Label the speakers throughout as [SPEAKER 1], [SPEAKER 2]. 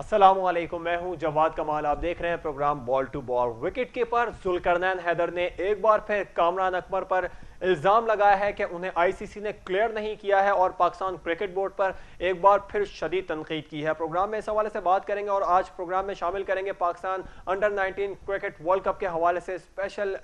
[SPEAKER 1] अस्सलामुअलैकुम, मैं हूं जवाद कमाल। आप देख रहे हैं program ball to ball. Wicket keeper Zulqarnain Haider ने एक बार फिर कामरान अकमर पर इल्जाम लगाया है कि उन्हें आईसीसी ने क्लियर नहीं किया है और पाकिस्तान क्रिकेट बोर्ड पर एक बार फिर शदीद तनकीद की है। प्रोग्राम में इस हवाले से बात करेंगे और आज प्रोग्राम में शामिल करेंगे Pakistan under 19 cricket world cup के हवाले से स्पेशल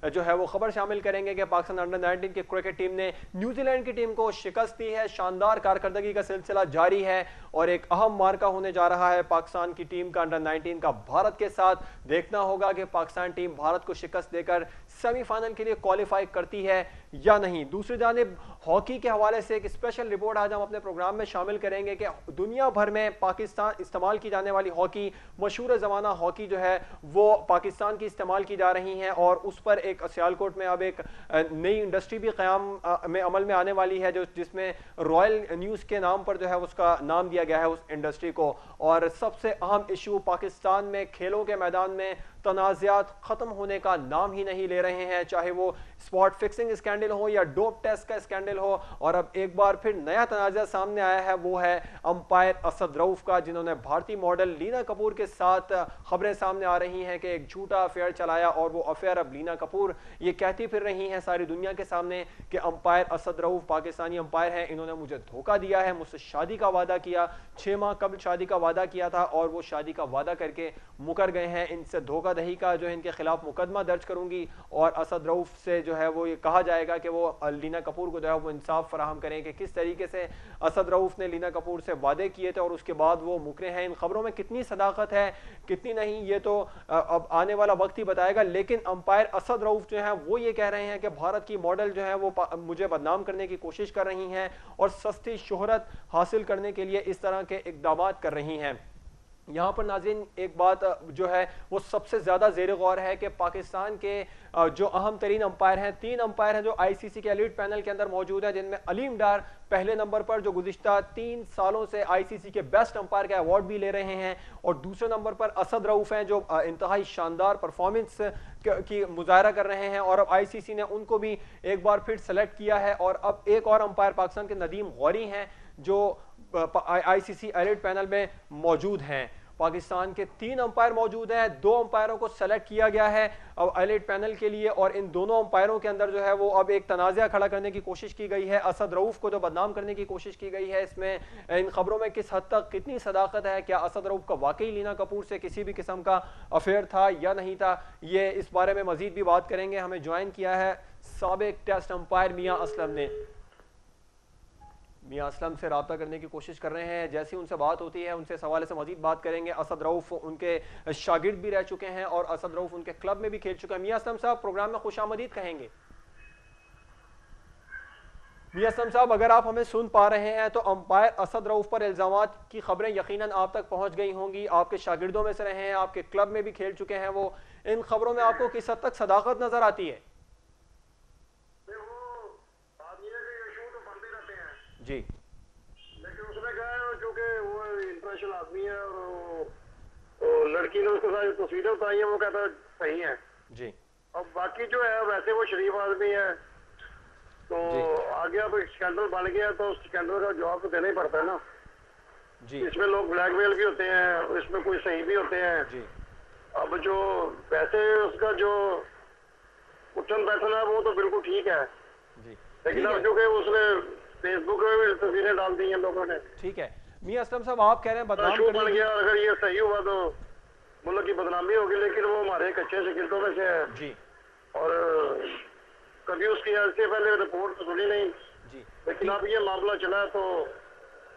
[SPEAKER 1] जो है वो खबर शामिल करेंगे कि पाकिस्तान अंडर 19 की क्रिकेट टीम ने न्यूजीलैंड की टीम को शिकस्त दी है। शानदार कारकर्दगी का सिलसिला जारी है और एक अहम मार्का होने जा रहा है पाकिस्तान की टीम का अंडर 19 का भारत के साथ। देखना होगा कि पाकिस्तान टीम भारत को शिकस्त देकर सेमीफाइनल के लिए क्वालिफाई करती है या नहीं। दूसरी जानिब हॉकी के हवाले से एक स्पेशल रिपोर्ट आज हम अपने प्रोग्राम में शामिल करेंगे कि दुनिया भर में पाकिस्तान इस्तेमाल की जाने वाली हॉकी, मशहूर ज़माना हॉकी जो है वो पाकिस्तान की इस्तेमाल की जा रही है और उस पर एक सियालकोट में अब एक नई इंडस्ट्री भी क़याम में अमल में आने वाली है, जो जिसमें रॉयल न्यूज़ के नाम पर जो है उसका नाम दिया गया है उस इंडस्ट्री को। और सबसे अहम इशू, पाकिस्तान में खेलों के मैदान में तनाज़ात ख़त्म होने का नाम ही नहीं ले रहे हैं, चाहे वो स्पॉट फिक्सिंग स्कैंडल हो या डोप टेस्ट का स्कैंडल हो। और अब एक बार फिर नया तनाज़ा सामने आया है, वो है अंपायर असद रऊफ का, जिन्होंने भारतीय मॉडल लीना कपूर के साथ खबरें सामने आ रही हैं कि एक झूठा अफेयर चलाया और वो अफेयर अब लीना कपूर ये कहती फिर रही हैं सारी दुनिया के सामने कि अंपायर असद रऊफ पाकिस्तानी अंपायर हैं, इन्होंने मुझे धोखा दिया है, मुझसे शादी का वादा किया, 6 माह कबल शादी का वादा किया था और वो शादी का वादा करके मुकर गए हैं। इनसे धोखाधड़ी का जो है इनके खिलाफ मुकदमा दर्ज करूंगी और असद रऊफ से जो है वो ये कहा जाएगा कि वो लीना कपूर को जो है वो इंसाफ फराहम करें कि किस तरीके से असद रऊफ ने लीना कपूर से वादे किए थे और उसके बाद वो मुकरे हैं। इन खबरों में कितनी सदाकत है कितनी नहीं, ये तो अब आने वाला वक्त ही बताएगा। लेकिन अंपायर असद रऊफ जो है वो ये कह रहे हैं कि भारत की मॉडल जो है वो मुझे बदनाम करने की कोशिश कर रही हैं और सस्ती शोहरत हासिल करने के लिए इस तरह के इकदाम कर रही हैं। यहाँ पर नाज़रीन एक बात जो है वो सबसे ज़्यादा ज़ेर गौर है कि पाकिस्तान के जो अहम तरीन अंपायर हैं, 3 अंपायर हैं जो आईसीसी के एलीट पैनल के अंदर मौजूद हैं, जिनमें अलीम डार पहले नंबर पर, जो गुज़िश्ता 3 सालों से आईसीसी के बेस्ट अंपायर का अवार्ड भी ले रहे हैं, और दूसरे नंबर पर असद रऊफ हैं जो इंतहाई शानदार परफॉर्मेंस की मुजाहरा कर रहे हैं और अब आईसीसी ने उनको भी एक बार फिर सेलेक्ट किया है। और अब एक और अंपायर पाकिस्तान के नदीम गौरी हैं जो आईसीसी एलीट पैनल में मौजूद हैं। पाकिस्तान के 3 अंपायर मौजूद हैं, 2 अंपायरों को सेलेक्ट किया गया है अब एलीट पैनल के लिए और इन दोनों अंपायरों के अंदर जो है वो अब एक तनाज़ा खड़ा करने की कोशिश की गई है। असद रऊफ को जो बदनाम करने की कोशिश की गई है, इसमें इन खबरों में किस हद तक कितनी सदाकत है, क्या असद रऊफ का वाकई लीना कपूर से किसी भी किस्म का अफेयर था या नहीं था, ये इस बारे में मजीद भी बात करेंगे। हमें ज्वाइन किया है साबिक टेस्ट अंपायर मियां असलम ने। मियां असलम से रब्ता करने की कोशिश कर रहे हैं, जैसी उनसे बात होती है उनसे इस हवाले से मजीद बात करेंगे। असद रऊफ उनके शागिर्द भी रह चुके हैं और असद रऊफ उनके क्लब में भी खेल चुके हैं। मियां असलम साहब, प्रोग्राम में खुशामदीद कहेंगे। मियां असलम साहब, अगर आप हमें सुन पा रहे हैं तो अंपायर असद रऊफ पर इल्जामात की खबरें यकीनन आप तक पहुंच गई होंगी, आपके शागिर्दों में से रहे हैं, आपके क्लब में भी खेल चुके हैं वो, इन खबरों में आपको किस हद तक सदाकत नजर आती है? जी,
[SPEAKER 2] लेकिन उसने कहा है चूंकि वो इंटरनेशनल आदमी है और लड़की ने उसके साथ तस्वीरें उतारी है, वो कहता है सही है
[SPEAKER 1] जी।
[SPEAKER 2] अब बाकी जो है वैसे वो शरीफ आदमी है, तो आगे अब स्कैंडल बन गया तो स्कैंडल का जवाब तो देना ही पड़ता है ना
[SPEAKER 1] जी।
[SPEAKER 2] इसमें लोग ब्लैकमेल भी होते हैं, इसमें कोई सही भी होते हैं
[SPEAKER 1] जी।
[SPEAKER 2] अब जो वैसे उसका जो उठन बैठना है वो तो बिल्कुल ठीक है
[SPEAKER 1] जी,
[SPEAKER 2] लेकिन अब जो कि उसने फेसबुक में भी तस्वीरें डाल दी हैं लोगों ने।
[SPEAKER 1] ठीक है। मियां असलम साहब, आप कह रहे हैं बदनाम
[SPEAKER 2] बन गया, अगर ये सही हुआ तो मुल्क की बदनामी होगी, लेकिन वो हमारे कच्चे शिकस्तों में से है
[SPEAKER 1] जी।
[SPEAKER 2] और कभी उसकी इससे पहले रिपोर्ट तो सुनी नहीं
[SPEAKER 1] जी,
[SPEAKER 2] लेकिन अब ये मामला चला तो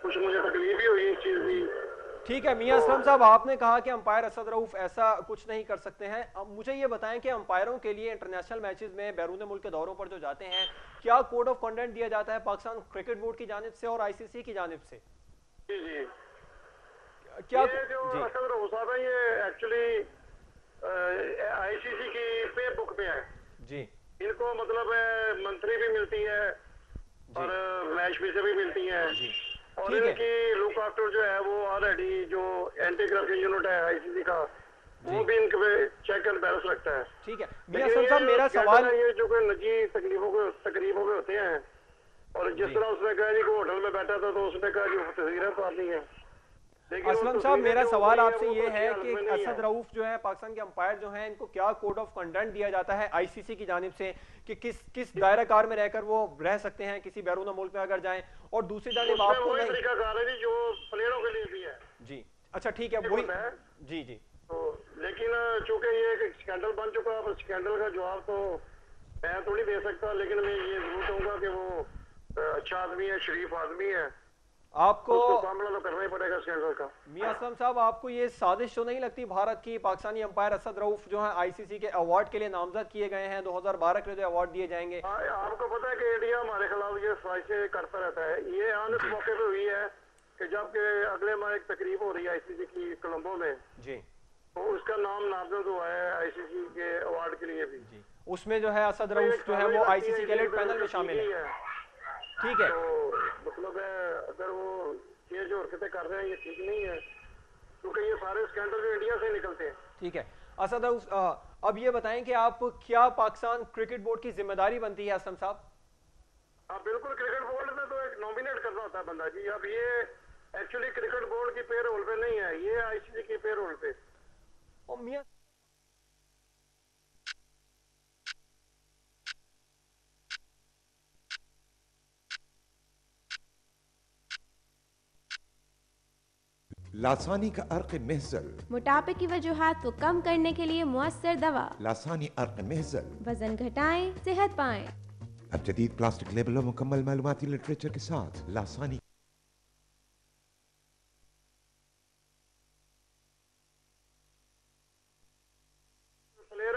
[SPEAKER 2] कुछ मुझे तकलीफ भी हुई इस चीज की।
[SPEAKER 1] ठीक है। मियां असलम साहब, आपने कहा कि अंपायर असद रऊफ ऐसा कुछ नहीं कर सकते हैं। अब मुझे ये बताएं कि अंपायरों के लिए इंटरनेशनल मैचेस में बैरून मुल्क के दौरों पर जो जाते हैं, क्या कोड ऑफ कंडक्ट दिया जाता है पाकिस्तान क्रिकेट बोर्ड की जानिब से और आईसीसी की जानिब से?
[SPEAKER 2] जी जी,
[SPEAKER 1] क्या
[SPEAKER 2] ये जो असद रऊफ साहब है ये एक्चुअली आईसीसी की पे बुक पे है
[SPEAKER 1] जी।
[SPEAKER 2] इनको मतलब मंथली भी मिलती है और मैच फी से भी मिलती है
[SPEAKER 1] जी।
[SPEAKER 2] और इनकी लुक आफ्टर जो है वो ऑलरेडी जो एंटी करप्शन यूनिट है आईसीसी का वो भी इनके पे चेक एंड बैलेंस रखता है।
[SPEAKER 1] ठीक है। मियां असलम साहब, मेरा सवाल
[SPEAKER 2] ये जो कोई निजी तकलीफों के होते हैं और जिस तरह उसने कहा जी को होटल में बैठा था तो उसने कहा जी तस्वीरें तो आती हैं लेकिन
[SPEAKER 1] असलम साहब, मेरा सवाल आपसे ये है कि असद रऊफ जो है, पाकिस्तान के अंपायर जो हैं, इनको क्या कोड ऑफ कंडक्ट दिया जाता है आईसीसी की जानिब से कि किस किस दायरा कार में रहकर वो रह सकते हैं किसी बैरून मुल्क में अगर जाएं, और दूसरी जानिब आपको नहीं
[SPEAKER 2] तरीका कार है जो प्लेयरों के लिए भी है
[SPEAKER 1] जी। अच्छा ठीक है, वही जी जी।
[SPEAKER 2] तो लेकिन चूंकि ये एक स्कैंडल बन चुका है, स्कैंडल का जवाब तो मैं तो नहीं दे सकता, लेकिन मैं ये जरूर कहूंगा कि वो अच्छा आदमी है, शरीफ आदमी है,
[SPEAKER 1] आपको
[SPEAKER 2] सामना तो करना ही पड़ेगा स्कैंडल का।
[SPEAKER 1] मियां असलम साहब, आपको ये साजिश तो नहीं लगती भारत की, पाकिस्तानी अंपायर असद रऊफ जो है आईसीसी के अवार्ड के लिए नामजद किए गए हैं 2012 के जो अवार्ड दिए जाएंगे?
[SPEAKER 2] आपको पता है कि इंडिया हमारे खिलाफ ये साजिशें करता रहता है। ये आन इस मौके पे हुई है कि जबकि अगले माह एक तकरीब हो रही है आईसीसी की कोलंबो में जी, तो उसका नाम नामजद हुआ है आईसीसी के अवार्ड के लिए भी जी।
[SPEAKER 1] उसमें जो है असद रऊफ जो है वो आईसीसी के एलिट पैनल में शामिल है। ठीक है,
[SPEAKER 2] तो मतलब है अगर वो ये जो हरकतें कर रहे हैं ये ठीक नहीं है, क्योंकि ये सारे स्कैंडल जो इंडिया से निकलते हैं।
[SPEAKER 1] ठीक है असद रऊफ, अब ये बताएं कि आप क्या पाकिस्तान क्रिकेट बोर्ड की जिम्मेदारी बनती है असलम साहब?
[SPEAKER 2] हाँ बिल्कुल, क्रिकेट बोर्ड में तो एक नॉमिनेट करना होता है बंदा जी। अब ये एक्चुअली क्रिकेट बोर्ड की पे रोल पे नहीं है, ये आईसीसी की पे रोल पे।
[SPEAKER 1] और मियां
[SPEAKER 3] लासानी का अर्क महजल,
[SPEAKER 4] मोटापे की वजूहात को कम करने के लिए मुअस्सर दवा।
[SPEAKER 3] लासानी अर्क महजल,
[SPEAKER 4] वजन घटाएं, सेहत पाएं।
[SPEAKER 3] अब जदीद प्लास्टिक लेबल और मुकम्मल मालूमाती लिटरेचर के साथ लासानी।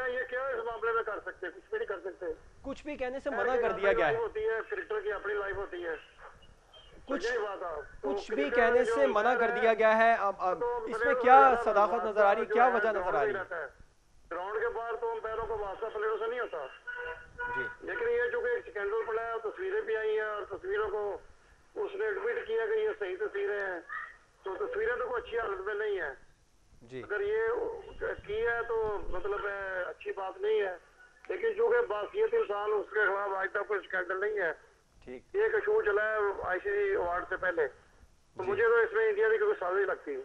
[SPEAKER 2] ये क्या इस मामले में कर सकते, कुछ भी नहीं कर सकते।
[SPEAKER 1] कुछ भी कहने से मना कर दिया गया है।
[SPEAKER 2] होती है क्रिकेटर की अपनी लाइफ होती है,
[SPEAKER 1] कुछ भी कहने से मना कर दिया गया है। अब इसमें क्या सदाकत नजर आ रही, क्या वजह नजर आ रही है?
[SPEAKER 2] ग्राउंड के बाहर तो अंपायरों को वास्ता प्लेयरों से नहीं होता जी, लेकिन ये जो एक स्कैंडल पड़ा है, तस्वीरें भी आई हैं और तस्वीरों को उसने एडमिट किया कि ये सही तस्वीरें हैं, तो तस्वीरें तो कोई अच्छी हालत में नहीं है जी। अगर ये की है तो मतलब अच्छी बात नहीं है, लेकिन जो कि बासियत इंसान उसके खिलाफ आज तक कोई स्कैंडल नहीं है। ठीक, एक शो चला है आईसीसी अवार्ड से पहले, तो मुझे तो इसमें इंडिया की कोई साजिश लगती है।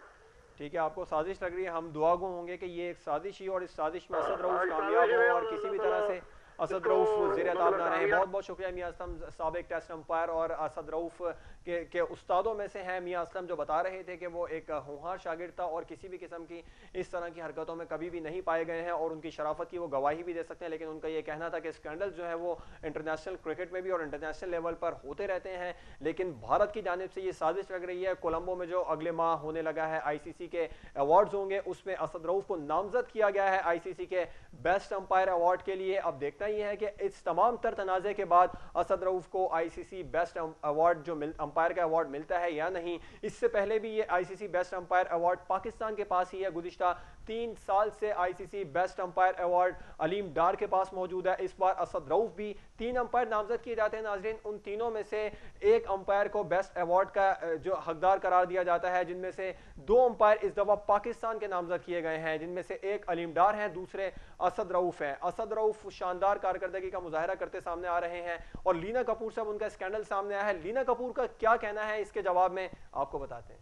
[SPEAKER 1] ठीक है, आपको साजिश लग रही है, हम दुआगो होंगे कि ये एक साजिश ही और इस साजिश में असद रऊफ कामयाब हो और किसी भी तरह से असद रऊफ ज़ेर-ए-ताब ना रहे। बहुत बहुत शुक्रिया मियां असलम, साबिक टेस्ट अंपायर और असद रऊफ के उस्तादों में से हैं मियां असलम, जो बता रहे थे कि वो एक होनहार शागिर्द था और किसी भी किस्म की इस तरह की हरकतों में कभी भी नहीं पाए गए हैं और उनकी शराफत की वो गवाही भी दे सकते हैं। लेकिन उनका ये कहना था कि स्कैंडल जो है वो इंटरनेशनल क्रिकेट में भी और इंटरनेशनल लेवल पर होते रहते हैं, लेकिन भारत की जानिब से ये साजिश लग रही है। कोलंबो में जो अगले माह होने लगा है आईसीसी के अवार्ड्स होंगे, उसमें असद रऊफ को नामजद किया गया है आईसीसी के बेस्ट अंपायर अवार्ड के लिए। अब देखना ये है कि इस तमाम तर तनाज़े के बाद असद रऊफ को आईसीसी बेस्ट अवार्ड जो अंपायर का अवार्ड मिलता है या नहीं। इससे पहले भी ये ICC best umpire award Pakistan के पास ही है। गुज़िश्ता 3 साल से ICC best umpire award Aleem Dar के पास मौजूद है। इस बार असद रऊफ भी 3 अंपायर नामजद किए जाते हैं नाजरीन, उन तीनों में से एक अंपायर को बेस्ट अवार्ड का जो हकदार करार दिया जाता है, जिनमें से 2 अंपायर इस दफा पाकिस्तान के नामजद किए गए हैं, जिनमें से एक अलीम डार हैं, दूसरे असद रऊफ हैं। असद रऊफ शानदार कारकर्दगी का मुजाहरा करते सामने आ रहे हैं और लीना कपूर से उनका स्कैंडल सामने आया है। लीना कपूर का क्या कहना है इसके जवाब में आपको बताते हैं।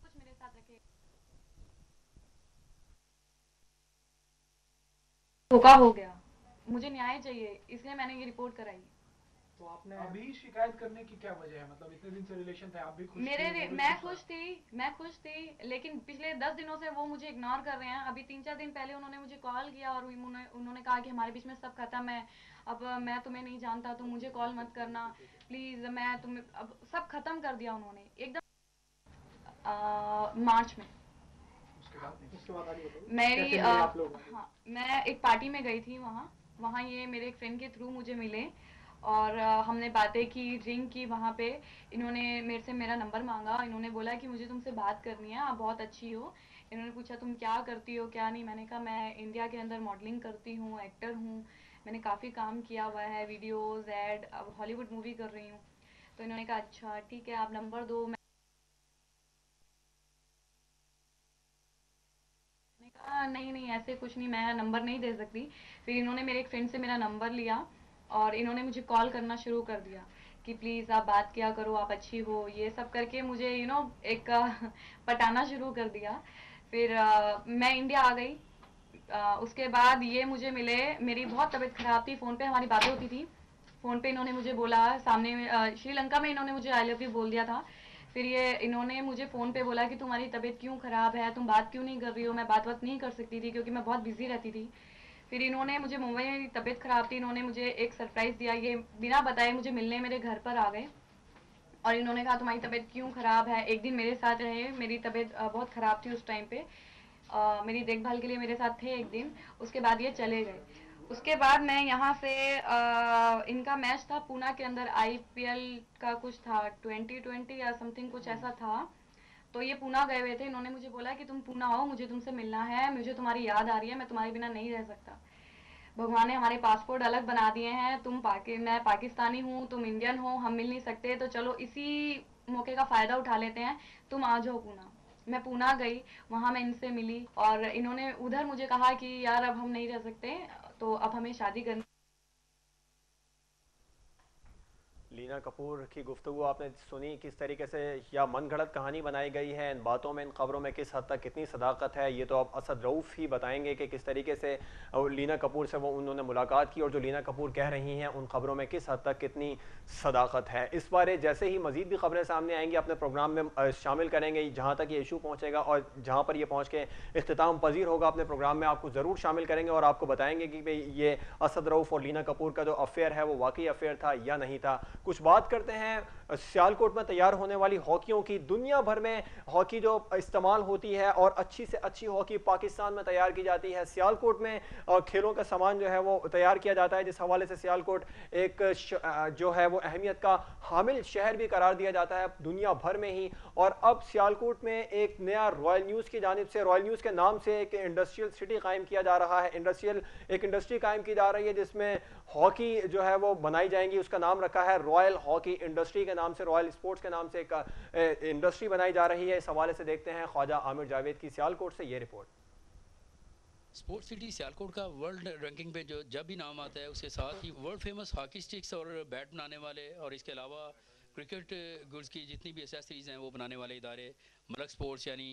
[SPEAKER 5] कुछ मेरे साथ रखे धोखा हो गया, मुझे न्याय चाहिए, इसलिए मैंने ये रिपोर्ट कराई।
[SPEAKER 6] तो आपने अभी शिकायत करने की क्या वजह है? मतलब इतने दिन से रिलेशन थे, आप भी खुश
[SPEAKER 5] थे? मैं खुश थी, लेकिन पिछले 10 दिनों से वो मुझे इग्नोर कर रहे हैं। अभी 3-4 दिन पहले उन्होंने मुझे कॉल किया और उन्होंने कहा कि हमारे बीच में सब खत्म है, अब मैं तुम्हें नहीं जानता, तुम मुझे कॉल मत करना प्लीज, मैं तुम्हें, अब सब खत्म कर दिया उन्होंने एकदम। मार्च में
[SPEAKER 6] उसके बाद
[SPEAKER 5] मेरी हाँ, मैं एक पार्टी में गई थी, वहाँ ये मेरे एक फ्रेंड के थ्रू मुझे मिले और हमने बातें की, रिंग की वहाँ पे। इन्होंने मेरे से मेरा नंबर मांगा, इन्होंने बोला कि मुझे तुमसे बात करनी है, आप बहुत अच्छी हो। इन्होंने पूछा तुम क्या करती हो क्या नहीं, मैंने कहा मैं इंडिया के अंदर मॉडलिंग करती हूँ, एक्टर हूँ, मैंने काफ़ी काम किया हुआ है, वीडियोज़, एड, अब हॉलीवुड मूवी कर रही हूँ। तो इन्होंने कहा अच्छा ठीक है आप नंबर दो। मैंने कहा नहीं ऐसे कुछ नहीं, मैं नंबर नहीं दे सकती। फिर इन्होंने मेरे एक फ्रेंड से मेरा नंबर लिया और इन्होंने मुझे कॉल करना शुरू कर दिया कि प्लीज़ आप बात किया करो, आप अच्छी हो, ये सब करके मुझे एक पटाना शुरू कर दिया। फिर मैं इंडिया आ गई। उसके बाद ये मुझे मिले, मेरी बहुत तबीयत खराब थी, फ़ोन पे हमारी बातें होती थी। फ़ोन पे इन्होंने मुझे बोला, सामने श्रीलंका में इन्होंने मुझे आई लव यू बोल दिया था। फिर ये इन्होंने मुझे फ़ोन पे बोला कि तुम्हारी तबीयत क्यों ख़राब है, तुम बात क्यों नहीं कर रही हो। मैं बात नहीं कर सकती थी क्योंकि मैं बहुत बिजी रहती थी। फिर इन्होंने मुझे, मुंबई में मेरी तबीयत ख़राब थी, इन्होंने मुझे एक सरप्राइज़ दिया। ये बिना बताए मुझे मिलने मेरे घर पर आ गए और इन्होंने कहा तुम्हारी तबीयत क्यों ख़राब है। एक दिन मेरे साथ रहे, मेरी तबीयत बहुत ख़राब थी उस टाइम पे। मेरी देखभाल के लिए मेरे साथ थे एक दिन। उसके बाद ये चले गए। उसके बाद मैं यहाँ से इनका मैच था पूना के अंदर, आईपीएल का कुछ था, 2020 या समथिंग कुछ ऐसा था। तो ये पूना गए हुए थे। इन्होंने मुझे बोला कि तुम पूना आओ, मुझे तुमसे मिलना है, मुझे तुम्हारी याद आ रही है, मैं तुम्हारे बिना नहीं रह सकता। भगवान ने हमारे पासपोर्ट अलग बना दिए हैं, मैं पाकिस्तानी हूँ, तुम इंडियन हो, हम मिल नहीं सकते, तो चलो इसी मौके का फ़ायदा उठा लेते हैं, तुम आ जाओ पूना। मैं पूना गई, वहाँ मैं इनसे मिली और इन्होंने उधर मुझे कहा कि यार अब हम नहीं रह सकते, तो अब हमें शादी करनी।
[SPEAKER 1] लीना कपूर की गुफ्तगू आपने सुनी, किस तरीके से या मनगढ़ंत कहानी बनाई गई है। इन बातों में, इन खबरों में किस हद तक कितनी सदाकत है, ये तो अब असद रऊफ़ ही बताएंगे कि किस तरीके से लीना कपूर से उन्होंने मुलाकात की और जो लीना कपूर कह रही हैं उन खबरों में किस हद तक कितनी सदाकत है। इस बारे जैसे ही मज़ीद भी खबरें सामने आएंगी अपने प्रोग्राम में शामिल करेंगे। जहाँ तक ये इशू पहुँचेगा और जहाँ पर ये पहुँच के इख्तिताम पजीर होगा अपने प्रोग्राम में, आपको ज़रूर शामिल करेंगे और आपको बताएंगे कि भाई ये असद रऊफ़ और लीना कपूर का जो अफेयर है वो वाकई अफेयर था या नहीं था। कुछ बात करते हैं सियालकोट में तैयार होने वाली हॉकियों की। दुनिया भर में हॉकी जो इस्तेमाल होती है और अच्छी से अच्छी हॉकी पाकिस्तान में तैयार की जाती है। सियालकोट में खेलों का सामान जो है वो तैयार किया जाता है, जिस हवाले से सियालकोट एक जो है वो अहमियत का हामिल शहर भी करार दिया जाता है दुनिया भर में ही। और अब सियालकोट में एक नया रॉयल न्यूज़ की जानिब से, रॉयल न्यूज़ के नाम से एक इंडस्ट्रियल सिटी कायम किया जा रहा है। एक इंडस्ट्री कायम की जा रही है जिसमें हॉकी जो है वो बनाई जाएंगी। उसका नाम रखा है रॉयल हॉकी इंडस्ट्री के नाम से, रॉयल स्पोर्ट्स के नाम से एक इंडस्ट्री बनाई जा रही है। इस हवाले से देखते हैं ख्वाजा आमिर जावेद की सियालकोट से ये रिपोर्ट।
[SPEAKER 7] स्पोर्ट्स सिटी सियालकोट का वर्ल्ड रैंकिंग पे जो जब भी नाम आता है उसके साथ ही वर्ल्ड फेमस हॉकी स्टिक्स और बैट बनाने वाले और इसके अलावा क्रिकेट गुड्स की जितनी भी एसेसरीज़ हैं वो बनाने वाले इदारे मलक स्पोर्ट्स यानी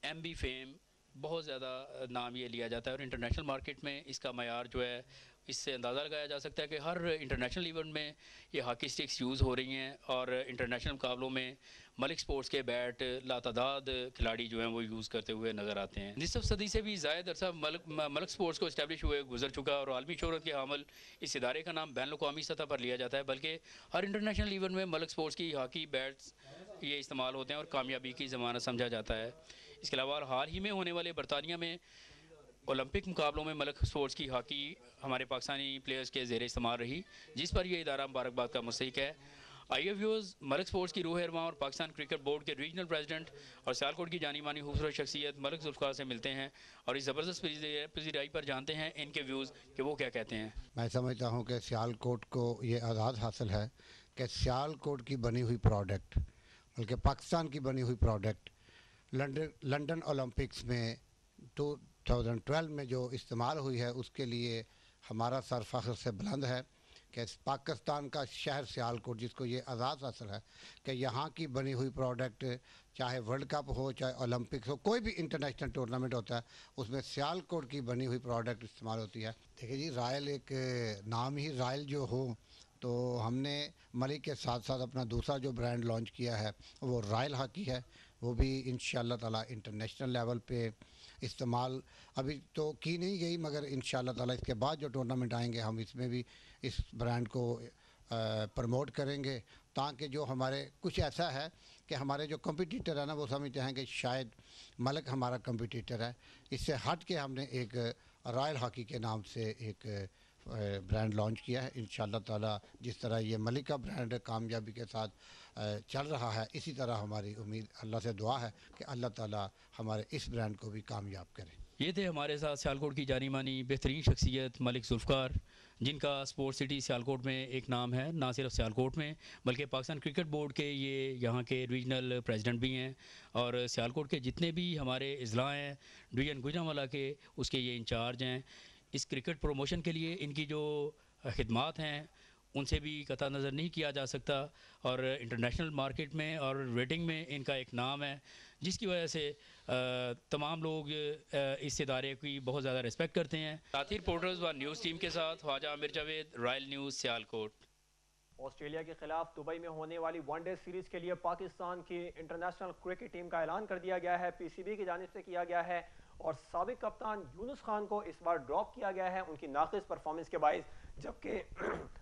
[SPEAKER 7] MB फेम, बहुत ज़्यादा नाम ये लिया जाता है। और इंटरनेशनल मार्केट में इसका मयार जो है, इससे अंदाज़ा लगाया जा सकता है कि हर इंटरनेशनल इवेंट में ये हॉकी स्टिक्स यूज़ हो रही हैं और इंटरनेशनल मुकाबलों में मलिक स्पोर्ट्स के बैट लातादाद खिलाड़ी जो हैं वो यूज़ करते हुए नज़र आते हैं। निसफ सदी से भी ज़ायद अरसा मलिक स्पोर्ट्स को इस्टेब्लिश हुए गुजर चुका और आलमी शोहरत के हामिल इस इदारे का नाम बैनुल-अक़वामी सतह पर लिया जाता है। बल्कि हर इंटरनेशनल इवेंट में मलिक स्पोर्ट्स की हॉकी बैट्स ये इस्तेमाल होते हैं और कामयाबी की ज़मानत समझा जाता है। इसके अलावा हाल ही में होने वाले बरतानिया में ओलंपिक मुकाबलों में मलिक स्पोर्ट्स की हॉकी हमारे पाकिस्तानी प्लेयर्स के ज़ेर इस्तेमाल रही, जिस पर यह इदारा मुबारकबाद का मुस्तहिक है। आइए व्यूअर्स, मलिक स्पोर्ट्स की रूह अरवा और पाकिस्तान क्रिकेट बोर्ड के रीजनल प्रेसिडेंट और सियालकोट की जानी मानी खूबसूरत शख्सियत मलिक जुल्फ़िकार से मिलते हैं और इस ज़बरदस्त पजीराई पर जानते हैं इनके व्यूज़ कि वो क्या कहते हैं।
[SPEAKER 8] मैं समझता हूँ कि सियालकोट को ये आज़ाद हासिल है कि सियालकोट की बनी हुई प्रोडक्ट, बल्कि पाकिस्तान की बनी हुई प्रोडक्ट लंदन ओलंपिक्स में 2012 में जो इस्तेमाल हुई है, उसके लिए हमारा सर फ़ख्र से बुलंद है कि पाकिस्तान का शहर सियालकोट, जिसको ये आज़ाद हासिल है कि यहाँ की बनी हुई प्रोडक्ट, चाहे वर्ल्ड कप हो, चाहे ओलंपिक्स हो, कोई भी इंटरनेशनल टूर्नामेंट होता है, उसमें सियालकोट की बनी हुई प्रोडक्ट इस्तेमाल होती है। देखिए जी, रॉयल एक नाम ही रॉयल जो हो, तो हमने मलिक के साथ साथ अपना दूसरा जो ब्रांड लॉन्च किया है वो रॉयल हॉकी है। वो भी इंशाअल्लाह ताला इंटरनेशनल लेवल पे इस्तेमाल अभी तो की नहीं गई, मगर इंशाअल्लाह ताला इसके बाद जो टूर्नामेंट आएंगे हम इसमें भी इस ब्रांड को प्रमोट करेंगे, ताकि जो हमारे कुछ ऐसा है कि हमारे जो कम्पिटिटर है ना, वो समझते हैं कि शायद मलिक हमारा कम्पिटिटर है। इससे हट के हमने एक रॉयल हॉकी के नाम से एक ब्रांड लॉन्च किया है। इंशाअल्लाह ताला जिस तरह ये मलिक का ब्रांड कामयाबी के साथ चल रहा है, इसी तरह हमारी उम्मीद, अल्लाह से दुआ है कि अल्लाह ताला हमारे इस ब्रांड को भी कामयाब करे।
[SPEAKER 7] ये थे हमारे साथ सियालकोट की जानी मानी बेहतरीन शख्सियत मलिक जुल्फ़िकार, जिनका स्पोर्ट्स सिटी सियालकोट में एक नाम है, ना सिर्फ सियालकोट में बल्कि पाकिस्तान क्रिकेट बोर्ड के ये यहाँ के रीजनल प्रेसिडेंट भी हैं और सियालकोट के जितने भी हमारे अजला हैं डिवीज़न गुजरांवाला के, उसके ये इंचार्ज हैं। इस क्रिकेट प्रमोशन के लिए इनकी जो खिदमात हैं उनसे भी कतई नज़र नहीं किया जा सकता और इंटरनेशनल मार्केट में और रेटिंग में इनका एक नाम है, जिसकी वजह से तमाम लोग इस इदारे की बहुत ज़्यादा रिस्पेक्ट करते हैं। साथी रिपोर्टर्स व न्यूज़ टीम के साथ Khawaja Aamir Javed, Royal News, Sialkot.
[SPEAKER 1] Australia के खिलाफ दुबई में होने वाली वनडे सीरीज के लिए पाकिस्तान की इंटरनेशनल क्रिकेट टीम का ऐलान कर दिया गया है। पीसीबी की जानिब से किया गया है और साबिक कप्तान यूनुस खान को इस बार ड्रॉप किया गया है उनकी नाक़िस परफॉर्मेंस के बायस, जबकि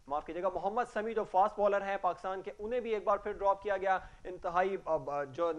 [SPEAKER 1] माफ़ कीजिएगा मोहम्मद समी जो फास्ट बॉलर हैं पाकिस्तान के, उन्हें भी एक बार फिर ड्रॉप किया गया। इंतहाई जो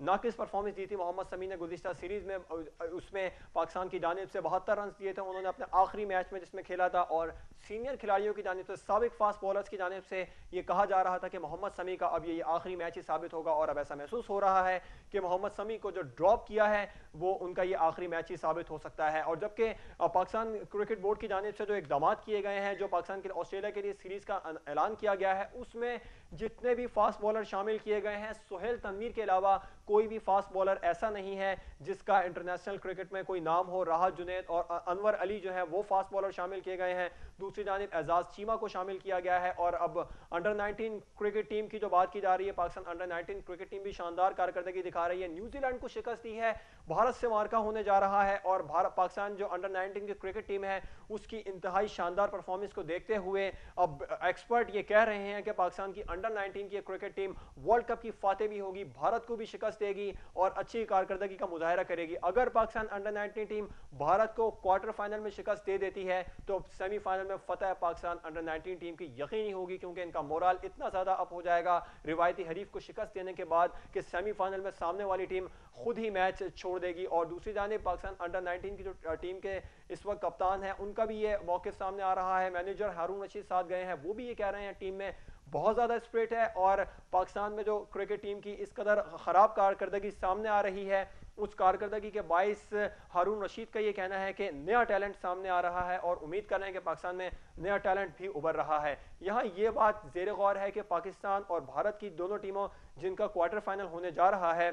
[SPEAKER 1] नाक़िस परफॉर्मेंस दी थी मोहम्मद समी ने गुज़िश्ता सीरीज़ में, उसमें पाकिस्तान की जानिब से 72 रन दिए थे उन्होंने अपने आखिरी मैच में जिसमें खेला था। और सीनियर खिलाड़ियों की जानिब से, साबिक फास्ट बॉलर्स की जानिब से ये कहा जा रहा था कि मोहम्मद समी का अब ये आखिरी मैच ही साबित होगा और अब ऐसा महसूस हो रहा है कि मोहम्मद समी को जो ड्रॉप किया है वो उनका ये आखिरी मैच ही साबित हो सकता है। और जबकि पाकिस्तान क्रिकेट बोर्ड की जानिब से जो इकदाम किए गए हैं, जो पाकिस्तान के ऑस्ट्रेलिया के लिए सीरीज़ का ऐलान किया गया है, उसमें जितने भी फास्ट बॉलर शामिल किए गए हैं, सुहेल तनवीर के अलावा कोई भी फास्ट बॉलर ऐसा नहीं है जिसका इंटरनेशनल क्रिकेट में कोई नाम हो। राहत जुनैद और अनवर अली जो है वो फास्ट बॉलर शामिल किए गए हैं। दूसरी जानिब एजाज चीमा को शामिल किया गया है। और अब अंडर 19 क्रिकेट टीम की जो बात की जा रही है, पाकिस्तान अंडर 19 क्रिकेट टीम भी शानदार कारकर्दगी दिखा रही है। न्यूजीलैंड को शिकस्त दी है, भारत से मार्का होने जा रहा है और पाकिस्तान जो अंडर 19 की क्रिकेट टीम है उसकी इंतहाई शानदार परफॉर्मेंस को देखते हुए अब एक्सपर्ट ये कह रहे हैं कि पाकिस्तान की अंडर 19 की क्रिकेट टीम वर्ल्ड कप की फातेह भी होगी, भारत को भी शिकस्त देगी और अच्छी कारकर्दगी का मुजाहरा करेगी। अगर पाकिस्तान अंडर 19 टीम भारत को क्वार्टर फाइनल में शिकस्त दे देती है तो सेमीफाइनल में फतेह पाकिस्तान अंडर 19 टीम की यकीनी होगी, क्योंकि इनका मोराल इतना ज़्यादा अप हो जाएगा रिवायती हरीफ को शिकस्त देने के बाद कि सेमीफाइनल में सामने वाली टीम खुद ही मैच छोड़ देगी। और दूसरी जानिब पाकिस्तान अंडर 19 की जो टीम के इस वक्त कप्तान है उनका भी ये मौक़िफ़ सामने आ रहा है। मैनेजर हारून रशीद साथ गए हैं, वो भी ये कह रहे हैं टीम में बहुत ज़्यादा स्पिरिट है और पाकिस्तान में जो क्रिकेट टीम की इस कदर ख़राब कारकर्दगी सामने आ रही है, उस कारकर्दगी के बाइस हारून रशीद का ये कहना है कि नया टैलेंट सामने आ रहा है और उम्मीद कर रहे हैं कि पाकिस्तान में नया टैलेंट भी उभर रहा है। यहाँ ये बात ज़ेर गौर है कि पाकिस्तान और भारत की दोनों टीमों जिनका क्वार्टर फाइनल होने जा रहा है,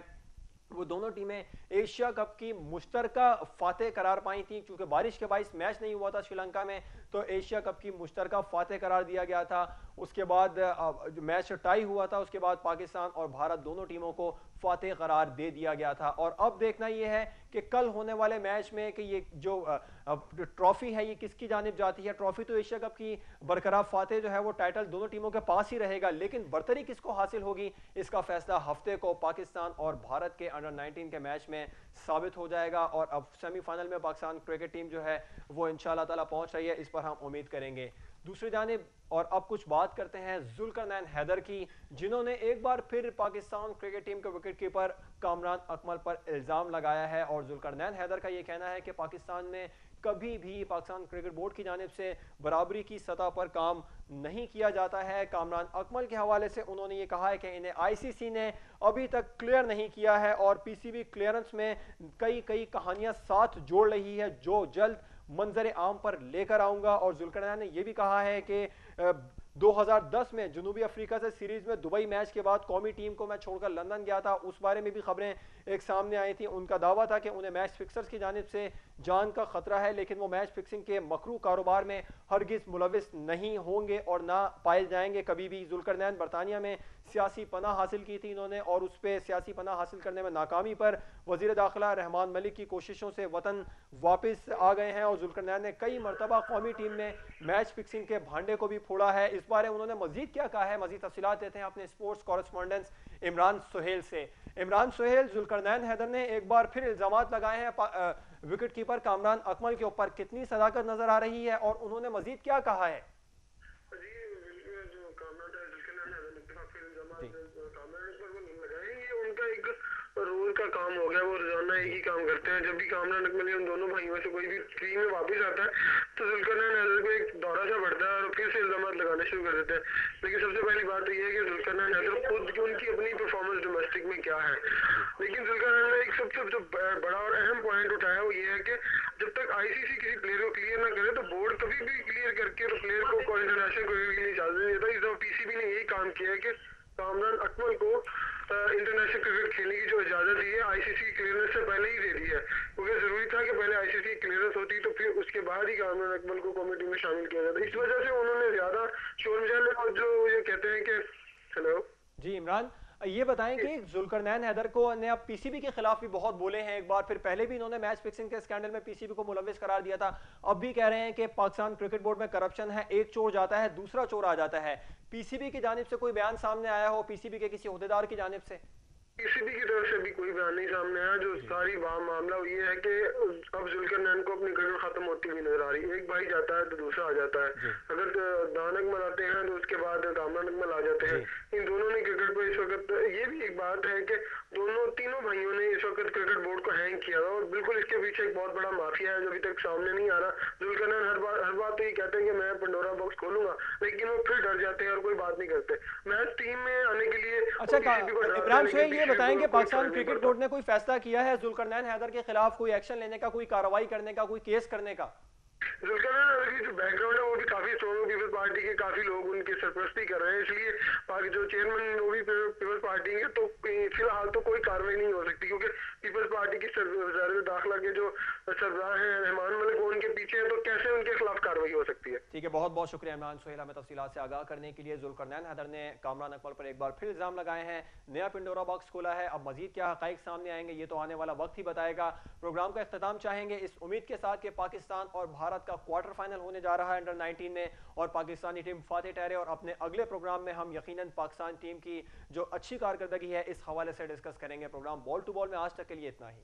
[SPEAKER 1] वो दोनों टीमें एशिया कप की मुश्तरका फातेह करार पाई थी। क्योंकि बारिश के बाइस मैच नहीं हुआ था श्रीलंका में, तो एशिया कप की मुश्तरका फातेह करार दिया गया था। उसके बाद जो मैच टाई हुआ था, उसके बाद पाकिस्तान और भारत दोनों टीमों को फातेह करार दे दिया गया था। और अब देखना यह है कि कल होने वाले मैच में कि ये जो ट्रॉफी है ये किसकी जानिब जाती है। ट्रॉफी तो एशिया कप की बरकरार फातेह जो है वो टाइटल दोनों टीमों के पास ही रहेगा, लेकिन बरतरी किसको हासिल होगी इसका फैसला हफ्ते को पाकिस्तान और भारत के अंडर 19 के मैच में साबित हो जाएगा। और अब सेमीफाइनल में पाकिस्तान क्रिकेट टीम जो है वो इंशाअल्लाह ताला पहुंच रही है, इस पर हम उम्मीद करेंगे। दूसरी जानिब और अब कुछ बात करते हैं जुल्करनैन हैदर की, जिन्होंने एक बार फिर पाकिस्तान क्रिकेट टीम के विकेट कीपर कामरान अकमल पर इल्ज़ाम लगाया है। और जुल्करनैन हैदर का ये कहना है कि पाकिस्तान में कभी भी पाकिस्तान क्रिकेट बोर्ड की जानिब से बराबरी की सतह पर काम नहीं किया जाता है। कामरान अकमल के हवाले से उन्होंने ये कहा है कि इन्हें आईसीसी ने अभी तक क्लियर नहीं किया है और पीसीबी क्लियरेंस में कई कहानियां साथ जोड़ रही है जो जल्द मंजर आम पर लेकर आऊंगा। और जुल्करनैन ने यह भी कहा है कि 2010 में जनूबी अफ्रीका से सीरीज में दुबई मैच के बाद कौमी टीम को मैं छोड़कर लंदन गया था, उस बारे में भी खबरें एक सामने आई थी। उनका दावा था कि उन्हें मैच फिक्सर्स की जानिब से जान का खतरा है, लेकिन वो मैच फिक्सिंग के मकरू कारोबार में हरगिज मुलविस नहीं होंगे और ना पाए जाएंगे कभी भी। जुल्करनैन बरतानिया में सियासी पनाह हासिल की थी इन्होंने और उस पर सियासी पनाह हासिल करने में नाकामी पर वजीर दाखिला रहमान मलिक की कोशिशों से वतन वापस आ गए हैं। और जुल्करनैन ने कई मरतबा कौमी टीम में मैच फिक्सिंग के भांडे को भी फोड़ा है। इस बारे उन्होंने मजीद क्या कहा है, मजीद तफसीलात देते हैं अपने स्पोर्ट्स कॉरेस्पॉन्डेंट इमरान सुहेल से। इमरान सुहेल, जुल्करनैन हैदर ने एक बार फिर इल्जामात लगाए हैं विकेट कीपर कामरान अकमल के ऊपर, कितनी सदाकत नजर आ रही है और उन्होंने मजीद क्या कहा है?
[SPEAKER 2] रोज का काम हो गया, वो रोजाना एक ही काम करते हैं। जब भी कामरान अकमल उन दोनों भाइयों से कोई भी टीम में वापस आता है तो जुल्करनैन हैदर को एक दौरा सा बढ़ता है और फिर से इल्जाम लगाने शुरू कर देते हैं। लेकिन सबसे पहली बात तो ये है कि जुल्करनैन हैदर खुद की उनकी अपनी परफॉर्मेंस डोमेस्टिक में क्या है। लेकिन जुल्करनैन ने एक सबसे जो बड़ा और अहम पॉइंट उठाया वो ये है कि जब तक आईसीसी किसी प्लेयर को क्लियर ना करे तो बोर्ड कभी भी क्लियर करके तो प्लेयर को इंटरनेशनल क्रिकेट के लिए इजाजत नहीं देता। इस दफा पीसीबी ने यही काम किया है कि कामरान अकमल को इंटरनेशनल क्रिकेट खेलने की जो इजाजत दी है आईसीसी क्लियरेंस से पहले ही दे दी है, क्योंकि जरूरी था कि पहले आईसीसी क्लियरेंस होती तो फिर उसके बाद ही कामरान अकमल को कमेटी में शामिल किया जाता। इस वजह से उन्होंने ज्यादा शोर मचाया। और जो ये कहते हैं कि हेलो
[SPEAKER 1] जी इमरान, ये बताएं कि जुल्करनैन हैदर को ने अब पीसीबी के खिलाफ भी बहुत बोले हैं एक बार, फिर पहले भी इन्होंने मैच फिक्सिंग के स्कैंडल में पीसीबी को मुलविस करार दिया था, अब भी कह रहे हैं कि पाकिस्तान क्रिकेट बोर्ड में करप्शन है, एक चोर जाता है दूसरा चोर आ जाता है। पीसीबी की जानिब से कोई बयान सामने आया हो, पीसीबी के किसी ओहदेदार की जानिब से?
[SPEAKER 2] पीसीबी की तरफ से भी कोई बयान नहीं सामने आया। जो सारी मामला ये है कि अब जुल्करनैन को अपनी करियर खत्म होती हुई नजर आ रही है। एक भाई जाता है तो दूसरा आ जाता है। अगर दान अकमल आते हैं तो उसके बाद कामरान अकमल आ जाते हैं। इन दोनों ने क्रिकेट को इस वक्त, ये भी एक बात है कि तीनों भाइयों ने इस वक्त क्रिकेट बोर्ड को हैंग किया और बिल्कुल इसके पीछे एक बहुत बड़ा माफिया है जो अभी तक सामने नहीं आ रहा। जुल्करनैन हर बार तो ये कहते हैं कि मैं पंडोरा बॉक्स खोलूंगा, लेकिन वो फिर डर जाते हैं और कोई बात नहीं करते। मैच टीम में आने के लिए
[SPEAKER 1] अच्छा इमरान शोएब, ये बताएंगे पाकिस्तान क्रिकेट बोर्ड ने कोई फैसला किया है जुल्करनैन हैदर के खिलाफ, कोई एक्शन लेने का, कोई कार्रवाई करने का, कोई केस करने का?
[SPEAKER 2] जुल्करनैन हैदर की जो बैकग्राउंड है वो भी काफी स्ट्रॉन्ग है। पीपल्स पार्टी के काफी लोग उनकी सरपरस्ती कर रहे हैं, इसलिए जो चेयरमैन वो भी पीपल्स पार्टी के, तो फिलहाल तो कोई कार्रवाई नहीं हो सकती, क्योंकि पीपल्स पार्टी की वज़ारत दाखिला के जो सरबराह हैं रहमान मलिक वो उनके पीछे है, तो कैसे उनके खिलाफ कार्रवाई हो सकती है।
[SPEAKER 1] ठीक है, बहुत बहुत शुक्रिया इमरान सोहेल हमें तफसीलात से आगाह करने के लिए। जुल्करनैन हैदर ने कामरान अकमल पर एक बार फिर इल्जाम लगाए हैं, नया पिंडोरा बॉक्स खोला है, अब मजीद क्या हकाइक सामने आएंगे ये तो आने वाला वक्त ही बताएगा। प्रोग्राम का इख्तिताम चाहेंगे इस उम्मीद के साथ कि पाकिस्तान और भारत का क्वार्टर फाइनल होने जा रहा है अंडर 19 में और पाकिस्तानी टीम फातेह ठहरे, और अपने अगले प्रोग्राम में हम यकीनन पाकिस्तान टीम की जो अच्छी कारकर्दगी है इस हवाले से डिस्कस करेंगे। प्रोग्राम बॉल टू बॉल में आज तक के लिए इतना ही।